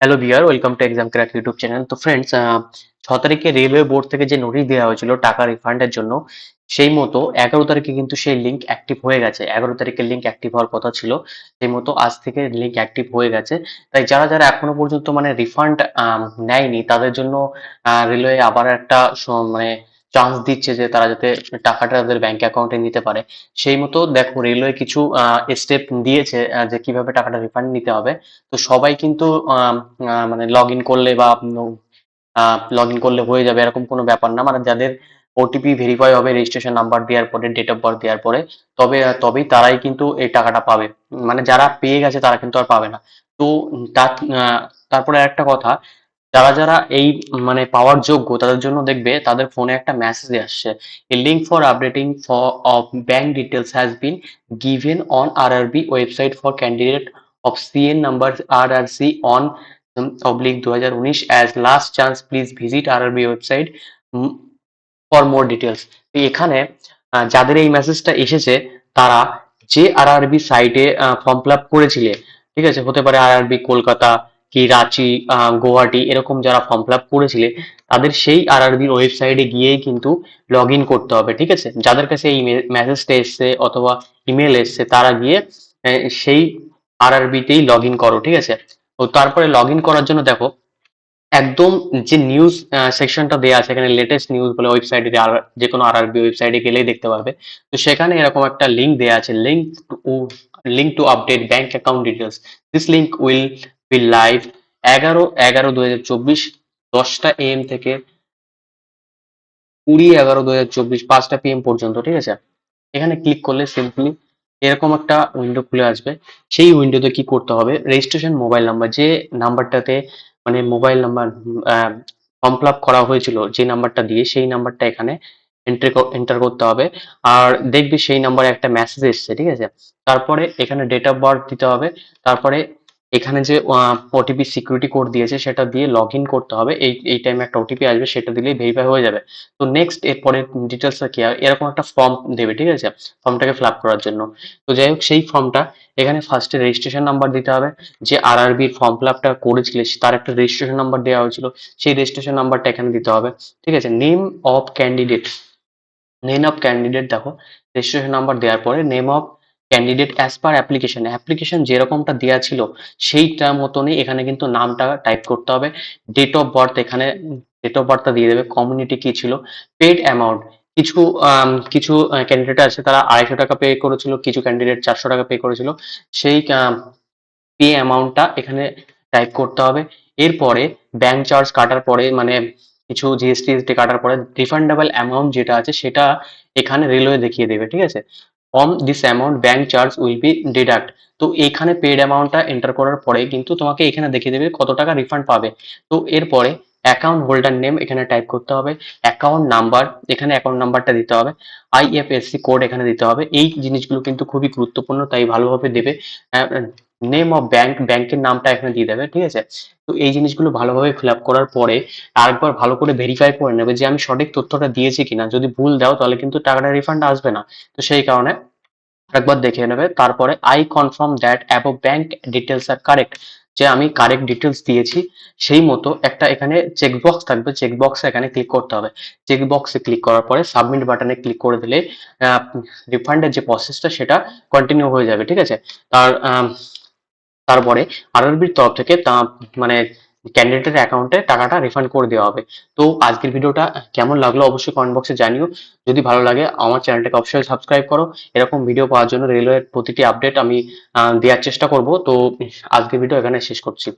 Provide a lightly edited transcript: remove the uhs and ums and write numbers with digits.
Hello viewer, welcome to exam crack YouTube channel. তো friends, 6 তারিখে railway board থেকে যে নোটিশ দেওয়া হয়েছিল টাকা রিফান্ডের জন্য, সেই মতো 11 তারিখে কিন্তু সেই লিঙ্ক অ্যাক্টিভ হয়ে গেছে। 11 তারিখে লিঙ্ক অ্যাক্টিভ হওয়ার কথা ছিল, সেই মতো আজ থেকে লিঙ্ক অ্যাক্টিভ হয়ে গেছে। তাই যারা যারা এখনো পর্যন্ত মানে রিফান্ড নেয়নি, তাদের জন্য রেলওয়ে আবার একটা মানে চান্স দিচ্ছে যে তারা যাতে টাকাটা তাদের ব্যাংক অ্যাকাউন্টে নিতে পারে। সেই মতো দেখো, রেলওয়ে কিছু স্টেপ দিয়েছে যে কিভাবে টাকাটা রিফান্ড নিতে হবে। তো সবাই কিন্তু মানে লগ ইন করলে বা লগ ইন করলে হয়ে যাবে এরকম কোনো ব্যাপার না। মানে যাদের ওটিপি ভেরিফাই হবে রেজিস্ট্রেশন নাম্বার দেওয়ার পরে, ডেট অফ বার্থ দেওয়ার পরে, তবেই তারাই কিন্তু এই টাকাটা পাবে। মানে যারা পেয়ে গেছে তারা কিন্তু আর পাবে না। তো তার তারপরে একটা কথা, যারা যারা এই মানে পাওয়ার যোগ্য তাদের জন্য দেখবে তাদের ফোনে একটা মেসেজ আসছে, এ link for updating for of bank details has been given on RRB website for candidate of CN number RRC on oblique 2019 as last chance, please visit RRB website for more details. তো এখানে যাদের এই মেসেজটা এসেছে, তারা যে RRB সাইটে form fill up করেছিলে, ঠিক আছে, হতে পারে আরআরবি কলকাতা কি রাঁচি, গুয়াহাটি, এরকম যারা ফর্ম ফিল আপ করেছিলে, তাদের সেই আরআরবির ওয়েবসাইটে গিয়েই কিন্তু লগ ইন করতে হবে। ঠিক আছে, যাদের কাছে এই মেসেজটা এসছে অথবা ইমেল এসছে, তারা গিয়ে সেই আরআরবিতেই লগ ইন করো। ঠিক আছে, তো তারপরে লগ ইন করার জন্য দেখো, একদম যে নিউজ সেকশনটা দেওয়া আছে, এখানে লেটেস্ট নিউজ বলে ওয়েবসাইটে, যে কোনো আরআরবি ওয়েবসাইটে গেলেই দেখতে পারবে। তো সেখানে এরকম একটা লিঙ্ক দেওয়া আছে, link to update bank account details. This link will be live 11/11/2024, 10টা AM থেকে 20/11/2024, 5টা PM পর্যন্ত। ঠিক আছে, এখানে ক্লিক করলে সিম্পলি এরকম একটা উইন্ডো খুলে আসবে। সেই উইন্ডোতে কি করতে হবে, রেজিস্ট্রেশন মোবাইল নাম্বার, যে নাম্বারটাতে মানে mobile number form fill up করা হয়েছিল, যে নাম্বারটা দিয়ে, সেই নাম্বারটা এখানে এন্টার করতে হবে। আর দেখবি সেই নাম্বারে একটা মেসেজ এসছে। ঠিক আছে, তারপরে এখানে ডেট অফ বার্থ দিতে হবে। তারপরে এখানে যে ওটিপি সিকিউরিটি কোড দিয়েছে সেটা দিয়ে লগ ইন করতে হবে। এই টাইমে একটা ওটিপি আসবে, সেটা দিলেই ভেরিফাই হয়ে যাবে। তো নেক্সট এরপরে ডিটেলসটা কি হয়, এরকম একটা ফর্ম দেবে। ঠিক আছে, ফর্মটাকে ফিল আপ করার জন্য। তো যাই হোক, সেই ফর্মটা এখানে ফার্স্টে রেজিস্ট্রেশন নাম্বার দিতে হবে। যে আরআরবির ফর্ম ফিল আপটা করেছিলে তার একটা রেজিস্ট্রেশন নাম্বার দেওয়া হয়েছিল, সেই রেজিস্ট্রেশন নাম্বারটা এখানে দিতে হবে। ঠিক আছে, নেম অফ ক্যান্ডিডেট দেখো, রেজিস্ট্রেশন নাম্বার দেওয়ার পরে name of candidate as per application যেরকমটা দেওয়া ছিল সেইটা মতনই এখানে কিন্তু নামটা টাইপ করতে হবে। ডেট অফ বার্থ, এখানে ডেট অফ বার্থটা দিয়ে দেবে। কমিউনিটি কি ছিল, পেড অ্যামাউন্ট, কিছু কিছু ক্যান্ডিডেট আছে তারা 250 টাকা পে করেছিল, কিছু ক্যান্ডিডেট 400 টাকা পে করেছিল। সেই পে অ্যামাউন্টটা এখানে টাইপ করতে হবে। এরপরে ব্যাংক চার্জ কাটার পরে, মানে কিছু জিএসটি কাটার পরে রিফান্ডেবল অ্যামাউন্ট যেটা আছে সেটা এখানে রেলওয়ে দেখিয়ে দেবে। ঠিক আছে, from this amount bank charge will be deduct. তো এখানে পেড অ্যামাউন্টটা এন্টার করার পরে কিন্তু তোমাকে এখানে দেখিয়ে দেবে কত টাকা রিফান্ড পাবে। তো এরপরে অ্যাকাউন্ট হোল্ডার নেম এখানে টাইপ করতে হবে, অ্যাকাউন্ট নাম্বার, এখানে অ্যাকাউন্ট নাম্বারটা দিতে হবে, আইএফএসসি কোড এখানে দিতে হবে। এই জিনিসগুলো কিন্তু খুবই গুরুত্বপূর্ণ, তাই ভালোভাবে দেবে। নেম অফ ব্যাংকের নামটা এখানে দিয়ে দেবে। ঠিক আছে, তো এই জিনিসগুলো ভালোভাবে ফিল আপ করার পরে আরেকবার ভালো করে ভেরিফাই করে নেবে যে আমি সঠিক তথ্যটা দিয়েছি কিনা। যদি ভুল দাও তাহলে কিন্তু টাকাটা রিফান্ড আসবে না। তো সেই কারণে একবার দেখে নেবে। তারপরে I confirm that above bank details are correct, যে আমি কারেক্ট ডিটেলস দিয়েছি। সেই মতো একটা এখানে চেকবক্স থাকবে, চেকবক্সে এখানে ক্লিক করতে হবে। চেকবক্সে ক্লিক করার পরে সাবমিট বাটনে ক্লিক করে দিলে রিফান্ডের যে প্রসেসটা সেটা কন্টিনিউ হয়ে যাবে। ঠিক আছে, তারপরে আরআরবির তরফ থেকে মানে ক্যান্ডিডেটের অ্যাকাউন্টে টাকাটা রিফান্ড করে দেওয়া হবে। তো আজকের ভিডিওটা কেমন লাগলো অবশ্যই কমেন্ট বক্সে জানিও। যদি ভালো লাগে আমার চ্যানেলটাকে অবশ্যই সাবস্ক্রাইব করো। এরকম ভিডিও পাওয়ার জন্য রেলওয়ের প্রতিটি আপডেট আমি দেওয়ার চেষ্টা করব। তো আজকের ভিডিও এখানে শেষ করছি।